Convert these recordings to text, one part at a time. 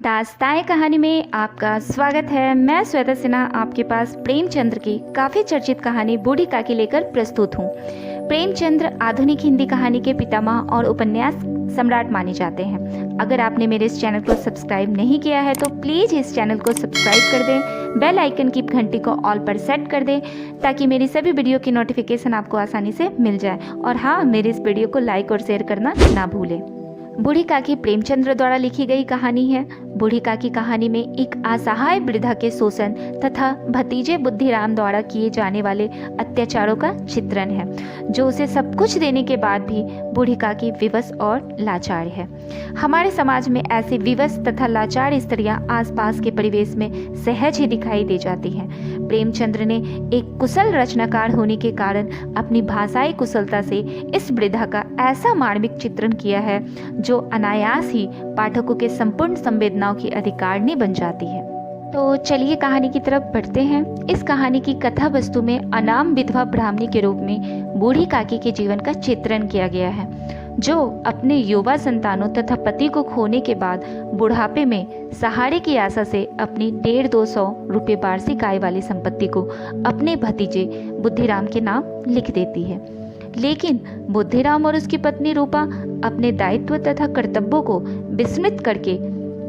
दास्तान कहानी में आपका स्वागत है। मैं श्वेता सिन्हा आपके पास प्रेमचंद्र की काफ़ी चर्चित कहानी बूढ़ी काकी लेकर प्रस्तुत हूँ। प्रेमचंद्र आधुनिक हिंदी कहानी के पितामह और उपन्यास सम्राट माने जाते हैं। अगर आपने मेरे इस चैनल को सब्सक्राइब नहीं किया है तो प्लीज़ इस चैनल को सब्सक्राइब कर दें, बेल आइकन की घंटी को ऑल पर सेट कर दें ताकि मेरी सभी वीडियो की नोटिफिकेशन आपको आसानी से मिल जाए। और हाँ, मेरे इस वीडियो को लाइक और शेयर करना ना भूलें। बूढ़ी काकी प्रेमचंद्र द्वारा लिखी गई कहानी है। बूढ़ी काकी कहानी में एक असहाय वृद्धा के शोषण तथा भतीजे बुद्धिराम द्वारा किए जाने वाले अत्याचारों का चित्रण है, जो उसे सब कुछ देने के बाद भी बूढ़ी काकी विवश और लाचार है। हमारे समाज में ऐसी विवश तथा लाचार स्त्रियां आसपास के परिवेश में सहज ही दिखाई दे जाती हैं। प्रेमचंद्र ने एक कुशल रचनाकार होने के कारण अपनी भाषाई कुशलता से इस वृद्धा का ऐसा मार्मिक चित्रण किया है जो अनायास ही पाठकों के संपूर्ण संवेदनाओं की अधिकारिणी बन जाती है। तो चलिए कहानी की तरफ बढ़ते हैं। इस कहानी की कथा वस्तु में अनाम विधवा ब्राह्मणी के रूप में बूढ़ी काकी के जीवन का चित्रण किया गया है, जो अपने युवा संतानों तथा पति को खोने के बाद बुढ़ापे में सहारे की आशा से अपनी 150-200 रुपये वार्षिक आय वाली संपत्ति को अपने भतीजे बुद्धिराम के नाम लिख देती है। लेकिन बुद्धिराम और उसकी पत्नी रूपा अपने दायित्व तथा कर्तव्यों को विस्मृत करके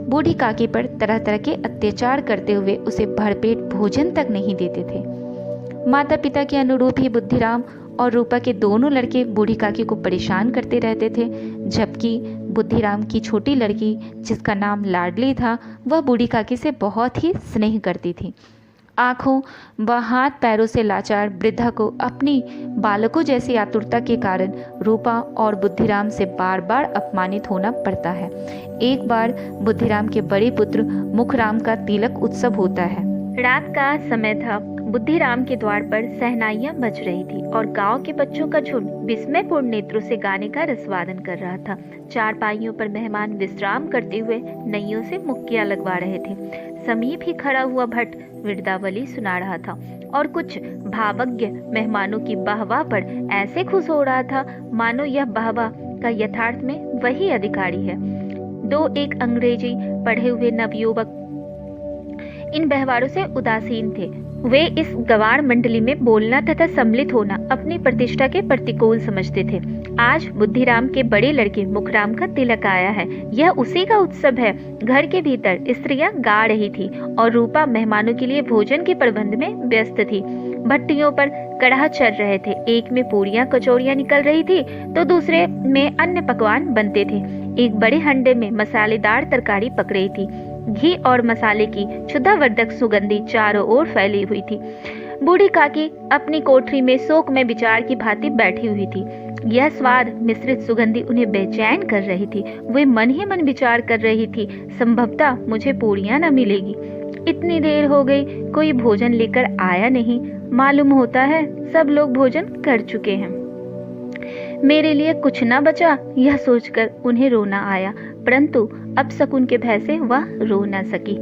बूढ़ी काकी पर तरह तरह के अत्याचार करते हुए उसे भरपेट भोजन तक नहीं देते थे। माता पिता के अनुरूप ही बुद्धिराम और रूपा के दोनों लड़के बूढ़ी काकी को परेशान करते रहते थे, जबकि बुद्धिराम की छोटी लड़की, जिसका नाम लाडली था, वह बूढ़ी काकी से बहुत ही स्नेह करती थी। आँखों व हाथ पैरों से लाचार वृद्धा को अपनी बालकों जैसी आतुरता के कारण रूपा और बुद्धिराम से बार बार अपमानित होना पड़ता है। एक बार बुद्धिराम के बड़े पुत्र मुखराम का तिलक उत्सव होता है। रात का समय था। बुद्धिराम के द्वार पर शहनाइयां बज रही थी और गांव के बच्चों का झुंड विस्मयपूर्ण नेत्रों से गाने का रसवादन कर रहा था। चारपाइयों पर मेहमान विश्राम करते हुए नैयों से मुक्कियां लगवा रहे थे। समीप ही खड़ा हुआ भट्ट विरदावली सुना रहा था और कुछ भावज्ञ मेहमानों की वाहवाह पर ऐसे खुश हो रहा था मानो यह वाहवाह का यथार्थ में वही अधिकारी है। दो एक अंग्रेजी पढ़े हुए नवयुवक इन व्यवहारों से उदासीन थे। वे इस गवार मंडली में बोलना तथा सम्मिलित होना अपनी प्रतिष्ठा के प्रतिकूल समझते थे। आज बुद्धिराम के बड़े लड़के मुखराम का तिलक आया है, यह उसी का उत्सव है। घर के भीतर स्त्रियां गा रही थी और रूपा मेहमानों के लिए भोजन के प्रबंध में व्यस्त थी। भट्टियों पर कड़ाह चल रहे थे। एक में पूरियां कचौरियां निकल रही थी तो दूसरे में अन्य पकवान बनते थे। एक बड़े हंडे में मसालेदार तरकारी पक रही थी। घी और मसाले की क्षुधावर्धक सुगंधी चारों ओर फैली हुई थी। बूढ़ी काकी अपनी कोठरी में शोक में विचार की भांति बैठी हुई थी। यह स्वाद मिश्रित सुगंधी उन्हें बेचैन कर रही थी। वे मन ही मन विचार कर रही थी, संभवतः मुझे पूरियां न मिलेगी। इतनी देर हो गई, कोई भोजन लेकर आया नहीं। मालूम होता है सब लोग भोजन कर चुके हैं। मेरे लिए कुछ न बचा, यह सोचकर उन्हें रोना आया, परंतु अब शकुन के भय से वह रो न सकी।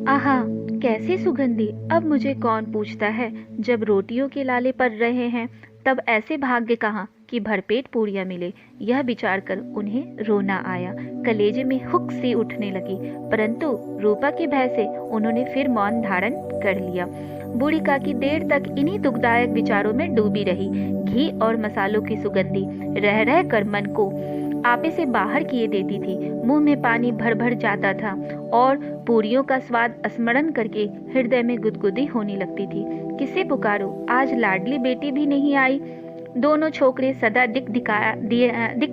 आहा, कैसी सुगंधी! अब मुझे कौन पूछता है। जब रोटियों के लाले पड़ रहे हैं तब ऐसे भाग्य कहाँ कि भरपेट पूरियां मिले। यह विचार कर उन्हें रोना आया। कलेजे में हुक सी उठने लगी, परंतु रूपा के भय से उन्होंने फिर मौन धारण कर लिया। बूढ़ी काकी देर तक इन्हीं दुखदायक विचारों में डूबी रही। घी और मसालों की सुगंधी रह रह कर मन को आपे से बाहर किए देती थी। मुंह में पानी भर भर जाता था और पूरियों का स्वाद स्मरण करके हृदय में गुदगुदी होने लगती थी। किसे पुकारूं? आज लाडली बेटी भी नहीं आई। दोनों छोकरे सदा दिख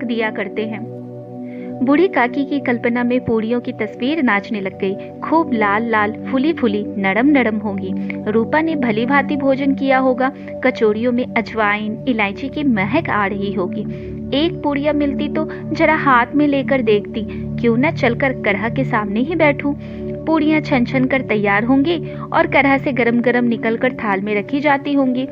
दिया करते हैं। बूढ़ी काकी की कल्पना में पूरियों की तस्वीर नाचने लग गई। खूब लाल लाल, फूली फूली, नरम नरम होंगी। रूपा ने भली भांति भोजन किया होगा। कचौरियों में अजवाइन, इलायची की महक आ रही होगी। एक पूरियां मिलती तो जरा हाथ में लेकर देखती, क्यों न चलकर कढ़ा के सामने ही बैठूं। पूरियां छन छन कर तैयार होंगी और कढ़ा से गरम गरम निकलकर थाल में रखी जाती होंगी।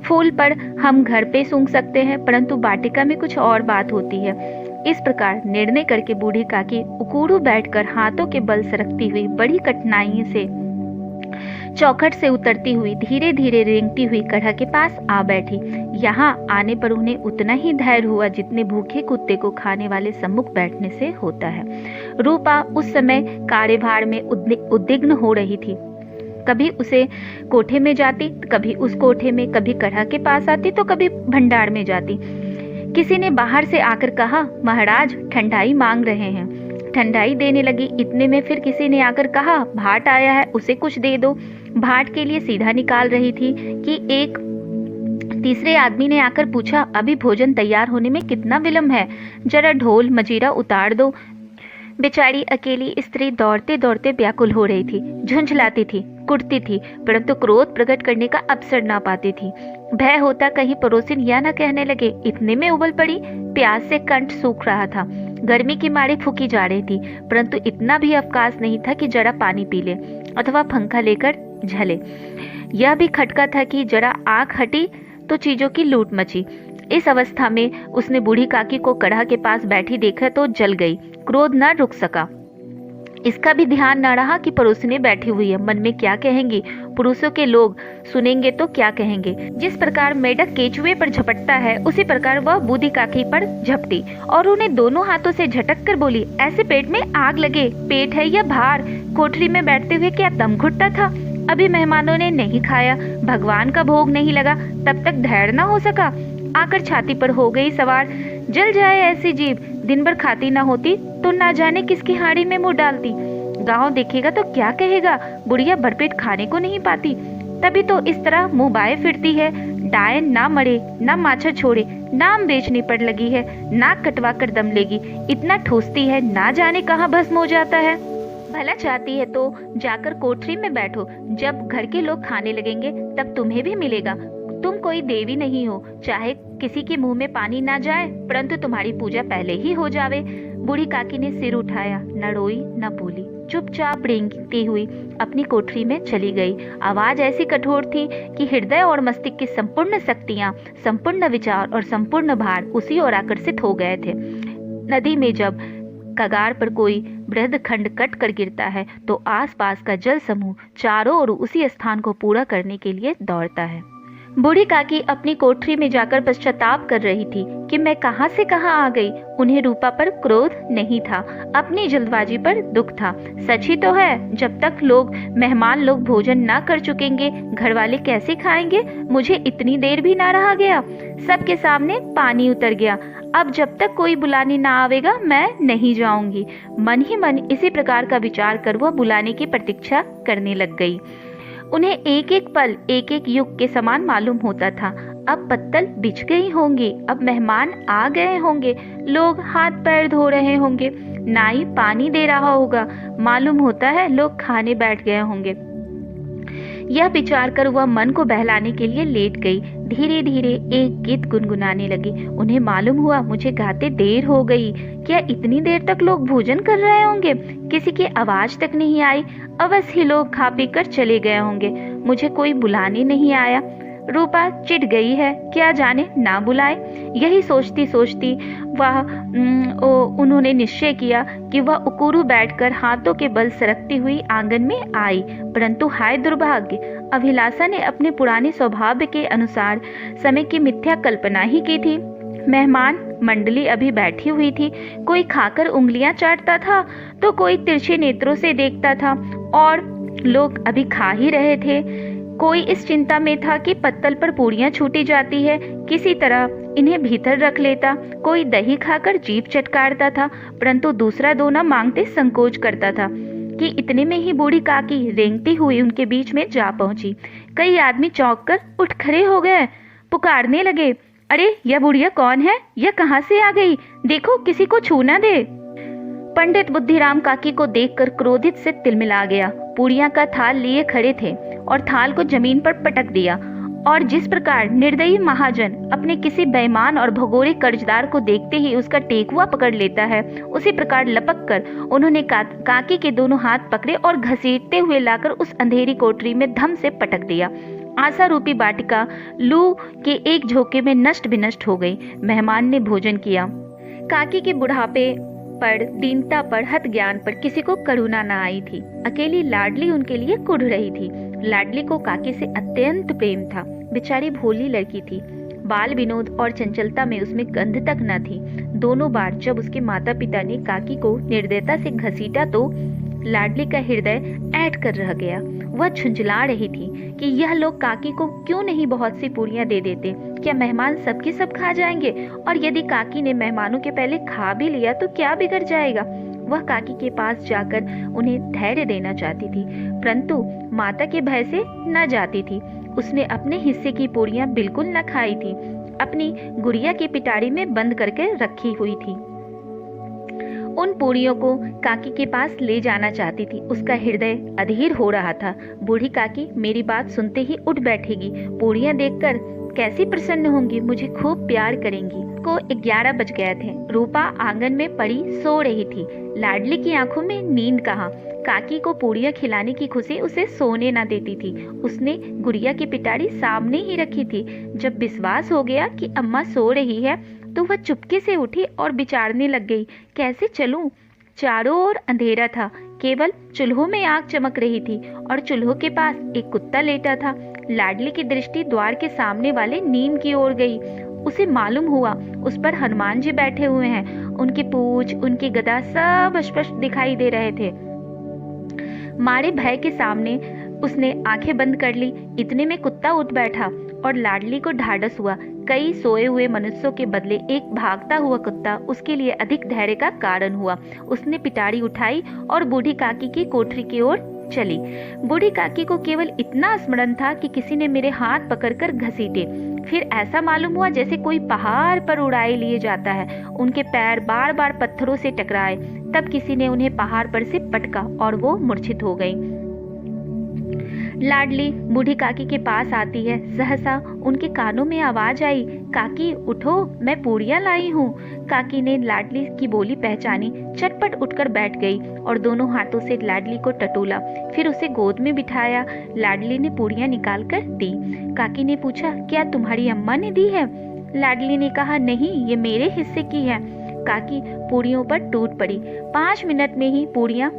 फूल पर हम घर पे सूंघ सकते हैं, परंतु बाटिका में कुछ और बात होती है। इस प्रकार निर्णय करके बूढ़ी काकी उकूड़ू बैठकर हाथों के बल सरकती हुई बड़ी कठिनाई से चौखट से उतरती हुई धीरे धीरे रेंगती हुई कढ़ा के पास आ बैठी। यहाँ आने पर उन्हें उतना ही धैर्य हुआ जितने भूखे कुत्ते को खाने वाले सम्मुख बैठने से होता है। रूपा उस समय कार्यभार में उद्विग्न हो रही थी। कभी उसे कोठे में जाती, कभी उस कोठे में, कभी कढ़ा के पास आती तो कभी भंडार में जाती। किसी ने बाहर से आकर कहा, महाराज ठंडाई मांग रहे हैं। ठंडाई देने लगी। इतने में फिर किसी ने आकर कहा, भाट आया है, उसे कुछ दे दो। भाट के लिए सीधा निकाल रही थी कि एक तीसरे आदमी ने आकर पूछा, अभी भोजन तैयार होने में कितना विलंब है, जरा ढोल मजीरा उतार दो। बेचारी अकेली स्त्री दौड़ते दौड़ते व्याकुल हो रही थी, झुंझलाती थी, कुटती थी, परंतु क्रोध प्रकट करने का अवसर ना पाती थी। भय होता कहीं पड़ोसिन यह न कहने लगे। इतने में उबल पड़ी। प्यास से कंठ सूख रहा था, गर्मी की मारे फूकी जा रही थी, परंतु इतना भी अवकाश नहीं था कि जरा पानी पी ले अथवा पंखा लेकर झले। यह भी खटका था कि जरा आंख हटी तो चीजों की लूट मची। इस अवस्था में उसने बूढ़ी काकी को कढ़ा के पास बैठी देखा तो जल गई। क्रोध न रुक सका। इसका भी ध्यान न रहा कि पड़ोसिनी बैठी हुई है, मन में क्या कहेंगी, पुरुषों के लोग सुनेंगे तो क्या कहेंगे। जिस प्रकार मेढक केचुए पर झपटता है, उसी प्रकार वह बूढ़ी काकी पर झपटी और उन्हें दोनों हाथों से झटक कर बोली, ऐसे पेट में आग लगे, पेट है या भार, कोठरी में बैठते हुए क्या दम घुटता था। अभी मेहमानों ने नहीं खाया, भगवान का भोग नहीं लगा, तब तक धैर्य न हो सका, आकर छाती पर हो गई सवार। जल जाए ऐसी जीव, दिन भर खाती ना होती तो ना जाने किसकी हाड़ी में मुंह डालती। गांव देखेगा तो क्या कहेगा, बुढ़िया भरपेट खाने को नहीं पाती, तभी तो इस तरह मुंह बाए फिरती है। डायन ना मरे ना माछा छोड़े, नाम बेचने पर लगी है, नाक कटवा कर दम लेगी, इतना ठूसती है, ना जाने कहाँ भस्म हो जाता है। भला चाहती है तो जाकर कोठरी में बैठो, जब घर के लोग खाने लगेंगे तब तुम्हें भी मिलेगा। तुम कोई देवी नहीं हो, चाहे किसी के मुंह में पानी ना जाए, परंतु तुम्हारी पूजा पहले ही हो जावे। बूढ़ी काकी ने सिर उठाया, न रोई न बोली, चुपचाप रेंगती हुई अपनी कोठरी में चली गई। आवाज ऐसी कठोर थी कि हृदय और मस्तिष्क की संपूर्ण शक्तियां, संपूर्ण विचार और संपूर्ण भार उसी ओर आकर्षित हो गए थे। नदी में जब कगार पर कोई बृहद खंड कट कर गिरता है तो आसपास का जल समूह चारों ओर उसी स्थान को पूरा करने के लिए दौड़ता है। बूढ़ी काकी अपनी कोठरी में जाकर पश्चाताप कर रही थी कि मैं कहां से कहां आ गई। उन्हें रूपा पर क्रोध नहीं था, अपनी जल्दबाजी पर दुख था। सच ही तो है, जब तक मेहमान लोग भोजन ना कर चुकेंगे, घर वाले कैसे खाएंगे। मुझे इतनी देर भी ना रहा गया, सबके सामने पानी उतर गया। अब जब तक कोई बुलाने ना आवेगा मैं नहीं जाऊंगी। मन ही मन इसी प्रकार का विचार कर वह बुलाने की प्रतीक्षा करने लग गई। उन्हें एक एक पल एक एक युग के समान मालूम होता था। अब पत्तल बिछ गई होंगी, अब मेहमान आ गए होंगे, लोग हाथ पैर धो रहे होंगे, नाई पानी दे रहा होगा, मालूम होता है लोग खाने बैठ गए होंगे। यह विचार कर वह मन को बहलाने के लिए लेट गई। धीरे धीरे एक गीत गुनगुनाने लगी। उन्हें मालूम हुआ मुझे गाते देर हो गई। क्या इतनी देर तक लोग भोजन कर रहे होंगे? किसी की आवाज तक नहीं आई। अवश्य ही लोग खा पी कर चले गए होंगे, मुझे कोई बुलाने नहीं आया। रूपा चिढ़ गई है, क्या जाने ना बुलाए। यही सोचती सोचती उन्होंने निश्चय किया कि वह उकुरू बैठकर हाथों के बल सरकती हुई आंगन में आई। परंतु हाय दुर्भाग्य, अभिलाषा ने अपने पुराने स्वभाव के अनुसार समय की मिथ्या कल्पना ही की थी। मेहमान मंडली अभी बैठी हुई थी। कोई खाकर उंगलियां चाटता था तो कोई तिरछे नेत्रों से देखता था, और लोग अभी खा ही रहे थे। कोई इस चिंता में था कि पत्तल पर पूड़ियां छूटी जाती है, किसी तरह इन्हें भीतर रख लेता। कोई दही खाकर जीभ चटकारता था, परंतु दूसरा दोना मांगते संकोच करता था कि इतने में ही बूढ़ी काकी रेंगती हुई उनके बीच में जा पहुंची। कई आदमी चौंक कर उठ खड़े हो गए, पुकारने लगे, अरे यह बुढ़िया कौन है? यह कहां से आ गई? देखो किसी को छूना दे। पंडित बुद्धिराम काकी को देखकर क्रोधित से तिलमिला गया। पूड़ियां का थाल लिए खड़े थे और थाल को जमीन पर पटक दिया, और जिस प्रकार निर्दयी महाजन अपने किसी बेईमान और भगोड़े कर्जदार को देखते ही उसका टेकुआ पकड़ लेता है, उसी प्रकार लपक कर उन्होंने काकी के दोनों हाथ पकड़े और घसीटते हुए लाकर उस अंधेरी कोठरी में धम से पटक दिया। आशा रूपी बाटिका लू के एक झोंके में नष्ट विनष्ट हो गई। मेहमान ने भोजन किया। काकी के बुढ़ापे पर, दीनता पर, हत ज्ञान पर किसी को करुणा न आई थी। अकेली लाडली उनके लिए कुढ़ रही थी। लाडली को काकी से अत्यंत प्रेम था। बेचारी भोली लड़की थी, बाल विनोद और चंचलता में उसमें गंध तक न थी। दोनों बार जब उसके माता पिता ने काकी को निर्दयता से घसीटा तो लाडली का हृदय ऐंठ कर रह गया। वह झुंझला रही थी कि यह लोग काकी को क्यों नहीं बहुत सी पूरियां दे देते। क्या मेहमान सबके सब खा जाएंगे? और यदि काकी ने मेहमानों के पहले खा भी लिया तो क्या बिगड़ जाएगा? वह काकी के पास जाकर उन्हें धैर्य देना चाहती थी, परंतु माता के भय से न जाती थी। उसने अपने हिस्से की पूरियां बिल्कुल न खाई थी, अपनी गुड़िया की पिटारी में बंद करके रखी हुई थी। उन पूरियों को काकी के पास ले जाना चाहती थी। उसका हृदय अधीर हो रहा था। बूढ़ी काकी मेरी बात सुनते ही उठ बैठेगी, पूरियां देखकर कैसी प्रसन्न होंगी, मुझे खूब प्यार करेंगी। को 11 बज गए थे। रूपा आंगन में पड़ी सो रही थी। लाडली की आंखों में नींद कहाँ। काकी को पूरियां खिलाने की खुशी उसे सोने न देती थी। उसने गुड़िया की पिटारी सामने ही रखी थी। जब विश्वास हो गया कि अम्मा सो रही है तो वह चुपके से उठी और विचारने लग गई, कैसे चलूं? चारों ओर अंधेरा था, केवल चूल्हों में आग चमक रही थी और चूल्हों के पास एक कुत्ता लेटा था। लाडली की दृष्टि द्वार के सामने वाले नीम की ओर गई। उसे मालूम हुआ उस पर हनुमान जी बैठे हुए हैं। उनकी पूंछ, उनकी गदा सब स्पष्ट दिखाई दे रहे थे। मारे भय के सामने उसने आंखें बंद कर ली। इतने में कुत्ता उठ बैठा और लाडली को ढाढ़स हुआ। कई सोए हुए मनुष्यों के बदले एक भागता हुआ कुत्ता उसके लिए अधिक धैर्य का कारण हुआ। उसने पिटारी उठाई और बूढ़ी काकी की कोठरी की ओर चली। बूढ़ी काकी को केवल इतना स्मरण था कि किसी ने मेरे हाथ पकड़कर घसीटे। फिर ऐसा मालूम हुआ जैसे कोई पहाड़ पर उड़ाए लिए जाता है। उनके पैर बार बार पत्थरों से टकराए। तब किसी ने उन्हें पहाड़ पर से पटका और वो मूर्छित हो गई। लाडली बूढ़ी काकी के पास आती है। सहसा उनके कानों में आवाज आई, काकी उठो, मैं पूरियां लाई हूँ। काकी ने लाडली की बोली पहचानी, चटपट उठकर बैठ गई और दोनों हाथों से लाडली को टटोला, फिर उसे गोद में बिठाया। लाडली ने पूरियां निकाल कर दी। काकी ने पूछा, क्या तुम्हारी अम्मा ने दी है? लाडली ने कहा, नहीं, ये मेरे हिस्से की है। काकी पूरियों पर टूट पड़ी। 5 मिनट में ही पूरियां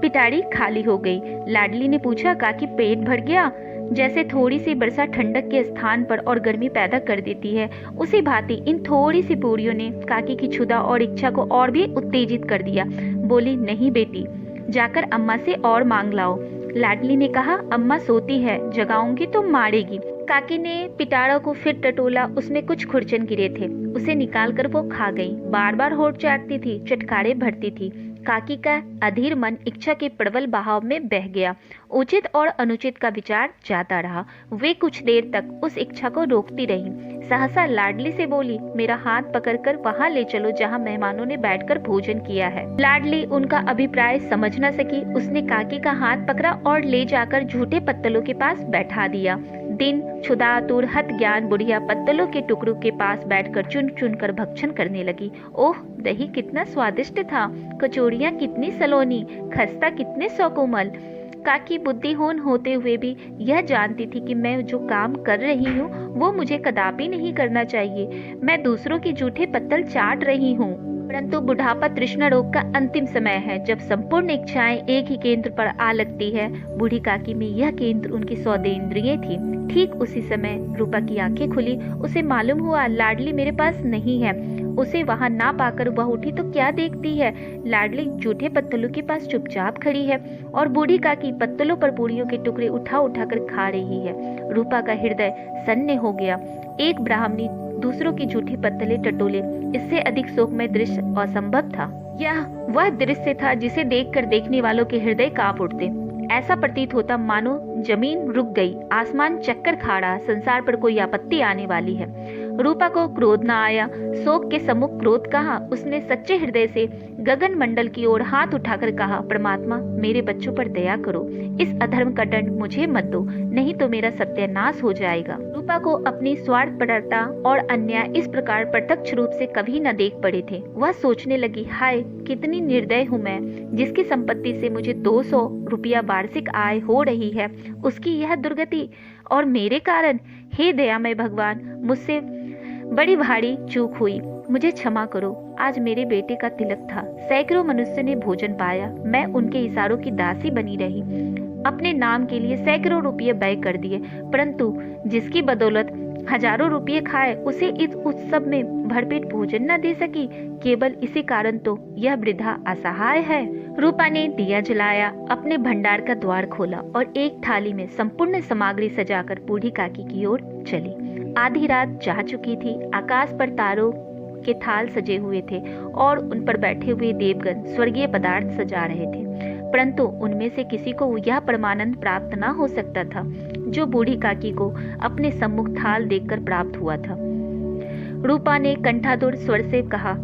पिटारी खाली हो गई। लाडली ने पूछा, काकी पेट भर गया? जैसे थोड़ी सी वर्षा ठंडक के स्थान पर और गर्मी पैदा कर देती है, उसी भांति इन थोड़ी सी पूरियों ने काकी की क्षुधा और इच्छा को और भी उत्तेजित कर दिया। बोली, नहीं बेटी, जाकर अम्मा से और मांग लाओ। लाडली ने कहा, अम्मा सोती है, जगाऊंगी तो मारेगी। काकी ने पिटारा को फिर टटोला। उसमें कुछ खुरचन गिरे थे, उसे निकालकर वो खा गई। बार बार होठ चाटती थी, चटकारे भरती थी। काकी का अधीर मन इच्छा के प्रबल बहाव में बह गया। उचित और अनुचित का विचार जाता रहा। वे कुछ देर तक उस इच्छा को रोकती रही। सहसा लाडली से बोली, मेरा हाथ पकड़कर वहां ले चलो जहां मेहमानों ने बैठकर भोजन किया है। लाडली उनका अभिप्राय समझ न सकी। उसने काकी का हाथ पकड़ा और ले जाकर झूठे पत्तलों के पास बैठा दिया। दिन क्षुधातुर हत ज्ञान बुढ़िया पत्तलों के टुकड़ों के पास बैठकर चुन चुन कर भक्षण करने लगी। ओह, दही कितना स्वादिष्ट था, कचौड़ियाँ कितनी सलोनी, खस्ता कितने सौकोमल। काकी बुद्धिहीन होते हुए भी यह जानती थी कि मैं जो काम कर रही हूँ वो मुझे कदापि नहीं करना चाहिए। मैं दूसरों के जूठे पत्तल चाट रही हूँ। परंतु बुढ़ापा तृष्णा रोग का अंतिम समय है, जब संपूर्ण इच्छाएं एक ही केंद्र पर आ लगती है। बूढ़ी काकी में यह केंद्र उनकी सौदेंद्रिय थी। ठीक उसी समय रूपा की आंखें खुली। उसे मालूम हुआ लाडली मेरे पास नहीं है। उसे वहां ना पाकर वह उठी तो क्या देखती है, लाडली जूठे पत्तलों के पास चुपचाप खड़ी है और बूढ़ी काकी पत्तलों पर पूरियों के टुकड़े उठा उठा कर खा रही है। रूपा का हृदय सन्न हो गया। एक ब्राह्मणी दूसरों की जूठी पत्तले टटोले, इससे अधिक शोकमय दृश्य असंभव था। यह वह दृश्य था जिसे देखकर देखने वालों के हृदय कांप उठते। ऐसा प्रतीत होता मानो जमीन रुक गई, आसमान चक्कर खा रहा, संसार पर कोई आपत्ति आने वाली है। रूपा को क्रोध न आया। शोक के सम्मुख क्रोध कहा। उसने सच्चे हृदय से गगन मंडल की ओर हाथ उठाकर कहा, परमात्मा मेरे बच्चों पर दया करो, इस अधर्म का दंड मुझे मत दो, नहीं तो मेरा सत्यानाश हो जाएगा। रूपा को अपनी स्वार्थपरता और अन्याय इस प्रकार प्रत्यक्ष रूप से कभी न देख पड़े थे। वह सोचने लगी, हाय कितनी निर्दय हूँ मैं, जिसकी संपत्ति से मुझे 200 रुपया वार्षिक आय हो रही है, उसकी यह दुर्गति और मेरे कारण। हे दयामय भगवान, मुझसे बड़ी भारी चूक हुई, मुझे क्षमा करो। आज मेरे बेटे का तिलक था, सैकड़ों मनुष्य ने भोजन पाया, मैं उनके इशारों की दासी बनी रही, अपने नाम के लिए सैकड़ों रुपये व्यय कर दिए, परंतु जिसकी बदौलत हजारों रुपये खाए उसे इस उत्सव में भरपेट भोजन न दे सकी, केवल इसी कारण तो यह वृद्धा असहाय है। रूपा ने दिया जलाया, अपने भंडार का द्वार खोला और एक थाली में संपूर्ण सामग्री सजाकर बूढ़ी काकी की ओर चली। आधी रात जा चुकी थी, आकाश पर तारों के थाल सजे हुए थे और उन पर बैठे हुए देवगण स्वर्गीय पदार्थ सजा रहे थे, परंतु उनमें से किसी को यह परमानंद प्राप्त न हो सकता था जो बूढ़ी काकी को अपने सम्मुख थाल देखकर प्राप्त हुआ था। रूपा ने कंठातुर स्वर से कहा,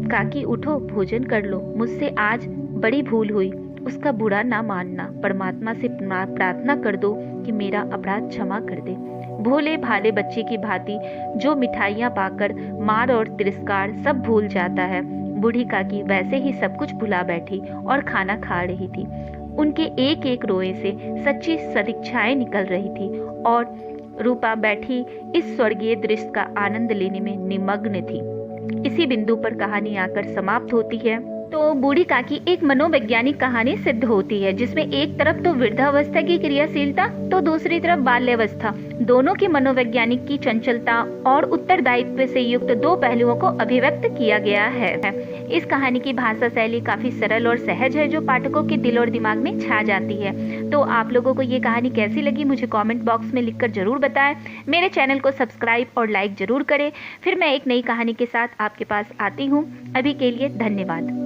काकी उठो, भोजन कर लो, मुझसे आज बड़ी भूल हुई, उसका बुरा ना मानना, परमात्मा से प्रार्थना कर दो कि मेरा अपराध क्षमा कर दे। भोले भाले बच्चे की भांति जो मिठाइयाँ पाकर मार और तिरस्कार सब भूल जाता है, बूढ़ी काकी वैसे ही सब कुछ भुला बैठी और खाना खा रही थी। उनके एक एक रोए से सच्ची सदिच्छाएं निकल रही थी और रूपा बैठी इस स्वर्गीय दृश्य का आनंद लेने में निमग्न थी। इसी बिंदु पर कहानी आकर समाप्त होती है। तो बूढ़ी काकी एक मनोवैज्ञानिक कहानी सिद्ध होती है, जिसमें एक तरफ तो वृद्धावस्था की क्रियाशीलता तो दूसरी तरफ बाल्यावस्था, दोनों की मनोवैज्ञानिक की चंचलता और उत्तरदायित्व से युक्त दो पहलुओं को अभिव्यक्त किया गया है। इस कहानी की भाषा शैली काफी सरल और सहज है, जो पाठकों के दिल और दिमाग में छा जाती है। तो आप लोगों को ये कहानी कैसी लगी मुझे कॉमेंट बॉक्स में लिखकर जरूर बताएं। मेरे चैनल को सब्सक्राइब और लाइक जरूर करें। फिर मैं एक नई कहानी के साथ आपके पास आती हूँ। अभी के लिए धन्यवाद।